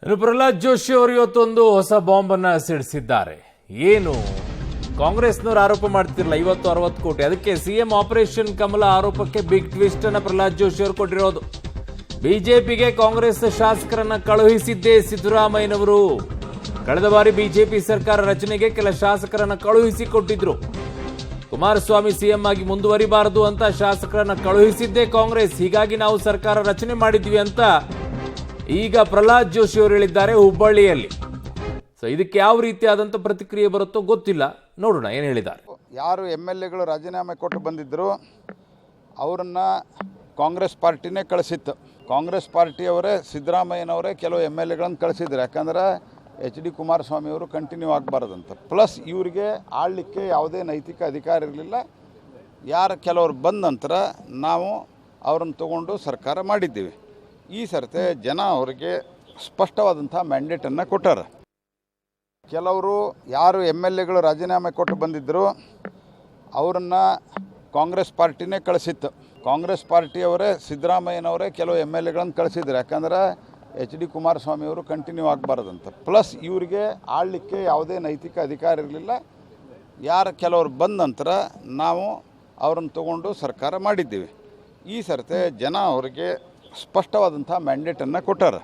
ಇನ್ನು ಪ್ರಹ್ಲಾದ್ ಜೋಶಿ ಅವರು ಇವತ್ತೊಂದು ಹೊಸ ಬಾಂಬ್ ಅನ್ನ ಸಿಡಿಸಿದ್ದಾರೆ. ಏನು ಕಾಂಗ್ರೆಸ್ನವರು ಆರೋಪ ಮಾಡ್ತಿರಲ್ಲ 50-60 ಕೋಟಿ, ಅದಕ್ಕೆ ಸಿಎಂ ಆಪರೇಷನ್ ಕಮಲ ಆರೋಪಕ್ಕೆ ಬಿಗ್ ಟ್ವಿಸ್ಟ್ ಅನ್ನ ಪ್ರಹ್ಲಾದ್ ಜೋಶಿ ಅವರು ಕೊಟ್ಟಿರೋದು. ಬಿಜೆಪಿಗೆ ಕಾಂಗ್ರೆಸ್ ಶಾಸಕರನ್ನ ಕಳುಹಿಸಿದ್ದೇ ಸಿದ್ದರಾಮಯ್ಯನವರು. ಕಳೆದ ಬಾರಿ ಬಿಜೆಪಿ ಸರ್ಕಾರ ರಚನೆಗೆ ಕೆಲ ಶಾಸಕರನ್ನ ಕಳುಹಿಸಿ ಕೊಟ್ಟಿದ್ರು. ಕುಮಾರಸ್ವಾಮಿ ಸಿಎಂ ಆಗಿ ಮುಂದುವರಿಬಾರದು ಅಂತ ಶಾಸಕರನ್ನ ಕಳುಹಿಸಿದ್ದೇ ಕಾಂಗ್ರೆಸ್. ಹೀಗಾಗಿ ನಾವು ಸರ್ಕಾರ ರಚನೆ ಮಾಡಿದ್ವಿ ಅಂತ ಈಗ ಪ್ರಹ್ಲಾದ್ ಜೋಶಿ ಅವರು ಹೇಳಿದ್ದಾರೆ ಹುಬ್ಬಳ್ಳಿಯಲ್ಲಿ. ಸೊ ಇದಕ್ಕೆ ಯಾವ ರೀತಿಯಾದಂಥ ಪ್ರತಿಕ್ರಿಯೆ ಬರುತ್ತೋ ಗೊತ್ತಿಲ್ಲ, ನೋಡೋಣ ಏನು ಹೇಳಿದ್ದಾರೆ. ಯಾರು MLAಗಳು ರಾಜೀನಾಮೆ ಕೊಟ್ಟು ಬಂದಿದ್ದರು ಅವರನ್ನು ಕಾಂಗ್ರೆಸ್ ಪಾರ್ಟಿನೇ ಕಳಿಸಿತ್ತು. ಕಾಂಗ್ರೆಸ್ ಪಾರ್ಟಿಯವರೇ ಸಿದ್ದರಾಮಯ್ಯನವರೇ ಕೆಲವು MLAಗಳನ್ನು ಕಳಿಸಿದ್ರು. ಯಾಕಂದ್ರೆ HD ಕುಮಾರಸ್ವಾಮಿ ಅವರು ಕಂಟಿನ್ಯೂ ಆಗಬಾರ್ದಂತ. ಪ್ಲಸ್ ಇವರಿಗೆ ಆಳಲಿಕ್ಕೆ ಯಾವುದೇ ನೈತಿಕ ಅಧಿಕಾರ ಇರಲಿಲ್ಲ. ಯಾರು ಕೆಲವರು ಬಂದ ನಂತರ ನಾವು ಅವರನ್ನು ತಗೊಂಡು ಸರ್ಕಾರ ಮಾಡಿದ್ದೀವಿ. ಈ ಸರ್ತೆ ಜನ ಅವರಿಗೆ ಸ್ಪಷ್ಟವಾದಂಥ ಮ್ಯಾಂಡೇಟನ್ನು ಕೊಟ್ಟಾರ. ಕೆಲವರು ಯಾರು MLAಗಳು ರಾಜೀನಾಮೆ ಕೊಟ್ಟು ಬಂದಿದ್ದರು ಅವರನ್ನು ಕಾಂಗ್ರೆಸ್ ಪಾರ್ಟಿನೇ ಕಳಿಸಿತ್ತು. ಕಾಂಗ್ರೆಸ್ ಪಾರ್ಟಿಯವರೇ ಸಿದ್ದರಾಮಯ್ಯನವರೇ ಕೆಲವು MLAಗಳನ್ನು ಕಳಿಸಿದ್ರು. ಯಾಕಂದ್ರೆ HD ಕುಮಾರಸ್ವಾಮಿ ಅವರು ಕಂಟಿನ್ಯೂ ಆಗಬಾರ್ದಂತ. ಪ್ಲಸ್ ಇವರಿಗೆ ಆಳಲಿಕ್ಕೆ ಯಾವುದೇ ನೈತಿಕ ಅಧಿಕಾರ ಇರಲಿಲ್ಲ. ಯಾರು ಕೆಲವರು ಬಂದ ನಂತರ ನಾವು ಅವರನ್ನು ತಗೊಂಡು ಸರ್ಕಾರ ಮಾಡಿದ್ದೀವಿ. ಈ ಸರ್ತೆ ಜನ ಅವರಿಗೆ ಸ್ಪಷ್ಟವಾದಂಥ ಮ್ಯಾಂಡೇಟನ್ನು ಕೊಟ್ಟಾರ.